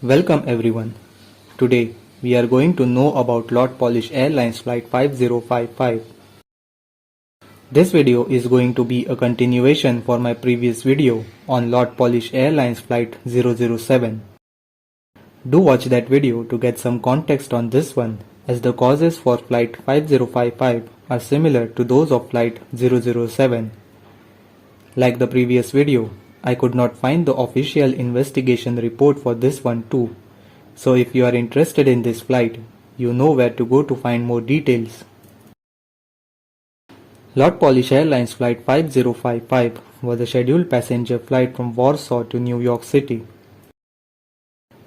Welcome everyone. Today we are going to know about Polish Airlines flight 5055. This video is going to be a continuation for my previous video on Polish Airlines flight 007. Do watch that video to get some context on this one, as the causes for flight 5055 are similar to those of flight 007. Like the previous video, I could not find the official investigation report for this one too, so if you are interested in this flight, you know where to go to find more details. Polish Airlines flight 5055 was a scheduled passenger flight from Warsaw to New York City.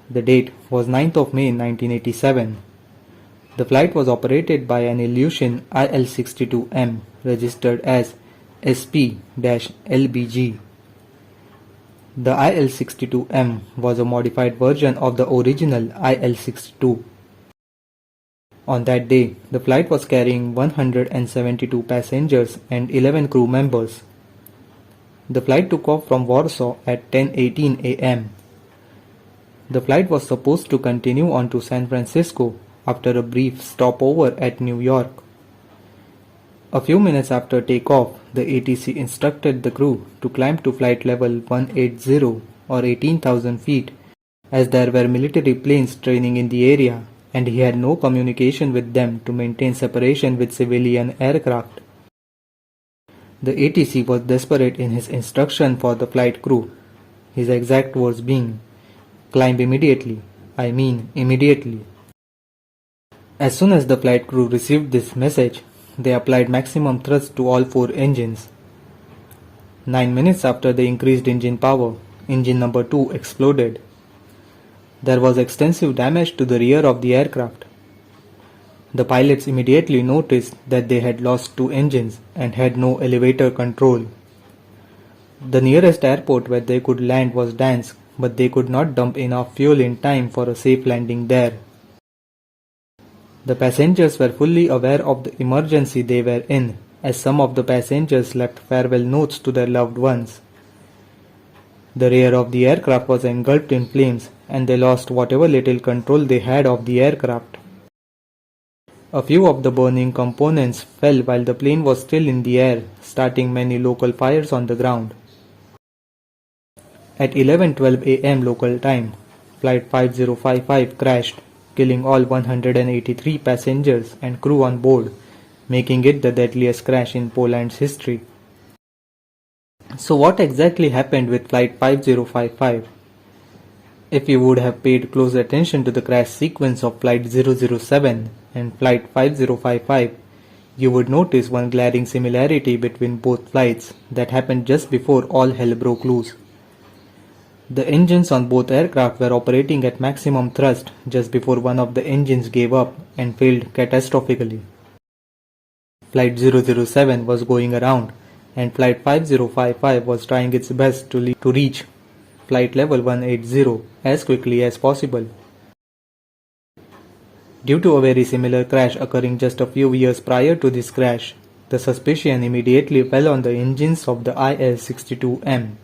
The date was 9th of May 1987. The flight was operated by an Ilyushin IL-62M registered as SP-LBG. The IL-62M was a modified version of the original IL-62. On that day, the flight was carrying 172 passengers and 11 crew members. The flight took off from Warsaw at 10:18 a.m. The flight was supposed to continue on to San Francisco after a brief stopover at New York. A few minutes after takeoff, the ATC instructed the crew to climb to flight level 180 or 18,000 feet, as there were military planes training in the area and he had no communication with them to maintain separation with civilian aircraft. The ATC was desperate in his instruction for the flight crew, his exact words being, "Climb immediately, I mean immediately." As soon as the flight crew received this message, they applied maximum thrust to all 4 engines. 9 minutes after the increased engine power, engine number 2 exploded. There was extensive damage to the rear of the aircraft. The pilots immediately noticed that they had lost 2 engines and had no elevator control. The nearest airport where they could land was Dansk, but they could not dump enough fuel in time for a safe landing there. The passengers were fully aware of the emergency they were in, as some of the passengers left farewell notes to their loved ones. The rear of the aircraft was engulfed in flames and they lost whatever little control they had of the aircraft. A few of the burning components fell while the plane was still in the air, starting many local fires on the ground. At 11:12 a.m. local time, flight 5055 crashed, killing all 183 passengers and crew on board, making it the deadliest crash in Poland's history. So what exactly happened with flight 5055? If you would have paid close attention to the crash sequence of flight 007 and flight 5055, you would notice one glaring similarity between both flights that happened just before all hell broke loose. The engines on both aircraft were operating at maximum thrust just before one of the engines gave up and failed catastrophically. Flight 007 was going around and flight 5055 was trying its best to reach flight level 180 as quickly as possible. Due to a very similar crash occurring just a few years prior to this crash, the suspicion immediately fell on the engines of the IL-62M.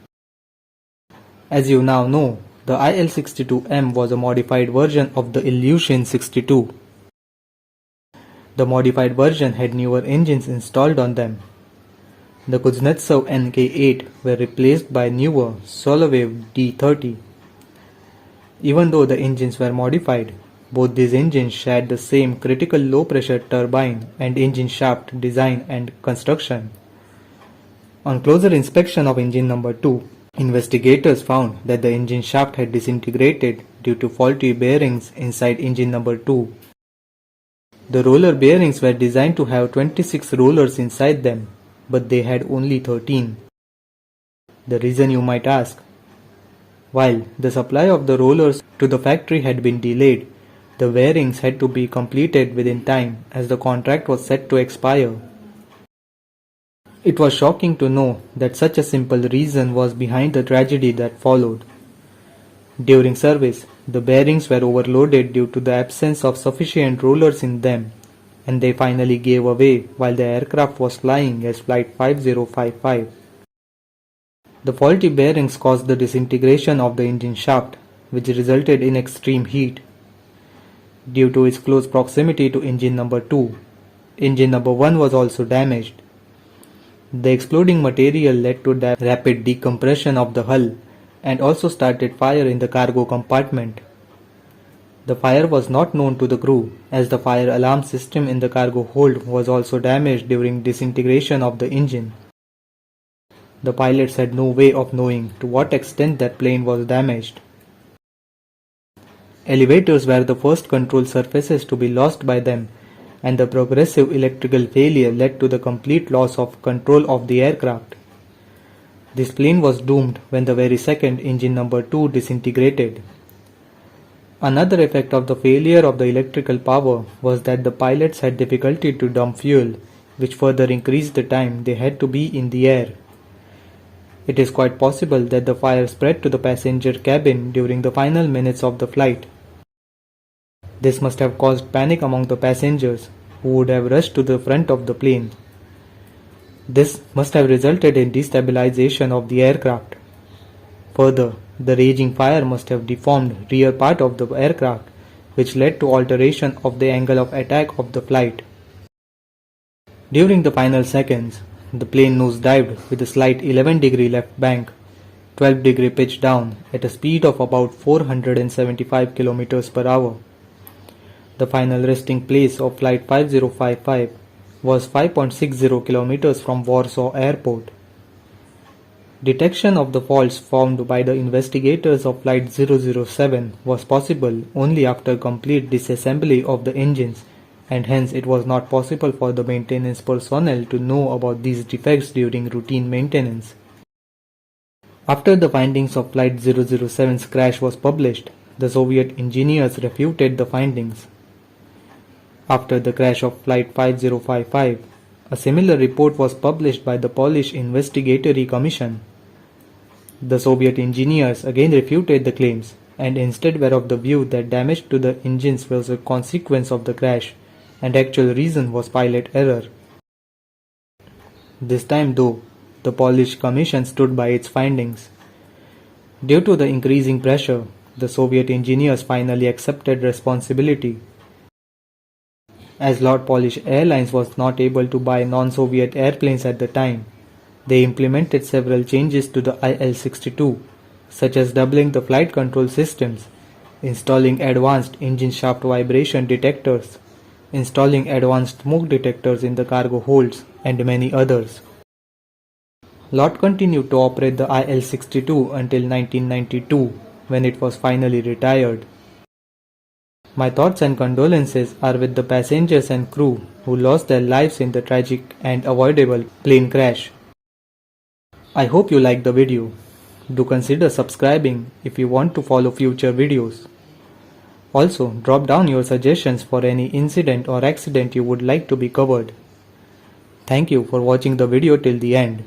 As you now know, the IL-62M was a modified version of the Ilyushin 62. The modified version had newer engines installed on them. The Kuznetsov NK8 were replaced by newer Soloviev D30. Even though the engines were modified, both these engines shared the same critical low pressure turbine and engine shaft design and construction. On closer inspection of engine number 2, investigators found that the engine shaft had disintegrated due to faulty bearings inside engine number 2. The roller bearings were designed to have 26 rollers inside them, but they had only 13. The reason, you might ask? While the supply of the rollers to the factory had been delayed, the bearings had to be completed within time as the contract was set to expire. It was shocking to know that such a simple reason was behind the tragedy that followed. During service, the bearings were overloaded due to the absence of sufficient rollers in them, and they finally gave away while the aircraft was flying as flight 5055. The faulty bearings caused the disintegration of the engine shaft, which resulted in extreme heat. Due to its close proximity to engine number 2, engine number 1 was also damaged. The exploding material led to rapid decompression of the hull and also started fire in the cargo compartment. The fire was not known to the crew, as the fire alarm system in the cargo hold was also damaged during disintegration of the engine. The pilots had no way of knowing to what extent that plane was damaged. Elevators were the first control surfaces to be lost by them, and the progressive electrical failure led to the complete loss of control of the aircraft. This plane was doomed when the very second engine number 2 disintegrated. Another effect of the failure of the electrical power was that the pilots had difficulty to dump fuel, which further increased the time they had to be in the air. It is quite possible that the fire spread to the passenger cabin during the final minutes of the flight. This must have caused panic among the passengers, who would have rushed to the front of the plane. This must have resulted in destabilization of the aircraft. Further, the raging fire must have deformed rear part of the aircraft, which led to alteration of the angle of attack of the flight. During the final seconds, the plane nosedived with a slight 11-degree left bank, 12-degree pitch down at a speed of about 475 km per hour. The final resting place of Flight 5055 was 5.60 km from Warsaw Airport. Detection of the faults formed by the investigators of Flight 007 was possible only after complete disassembly of the engines, and hence it was not possible for the maintenance personnel to know about these defects during routine maintenance. After the findings of Flight 007's crash was published, the Soviet engineers refuted the findings. After the crash of Flight 5055, a similar report was published by the Polish Investigatory Commission. The Soviet engineers again refuted the claims and instead were of the view that damage to the engines was a consequence of the crash and actual reason was pilot error. This time though, the Polish Commission stood by its findings. Due to the increasing pressure, the Soviet engineers finally accepted responsibility. As Polish Airlines was not able to buy non-Soviet airplanes at the time, they implemented several changes to the IL-62, such as doubling the flight control systems, installing advanced engine shaft vibration detectors, installing advanced smoke detectors in the cargo holds, and many others. LOT continued to operate the IL-62 until 1992, when it was finally retired. My thoughts and condolences are with the passengers and crew who lost their lives in the tragic and avoidable plane crash. I hope you liked the video. Do consider subscribing if you want to follow future videos. Also, drop down your suggestions for any incident or accident you would like to be covered. Thank you for watching the video till the end.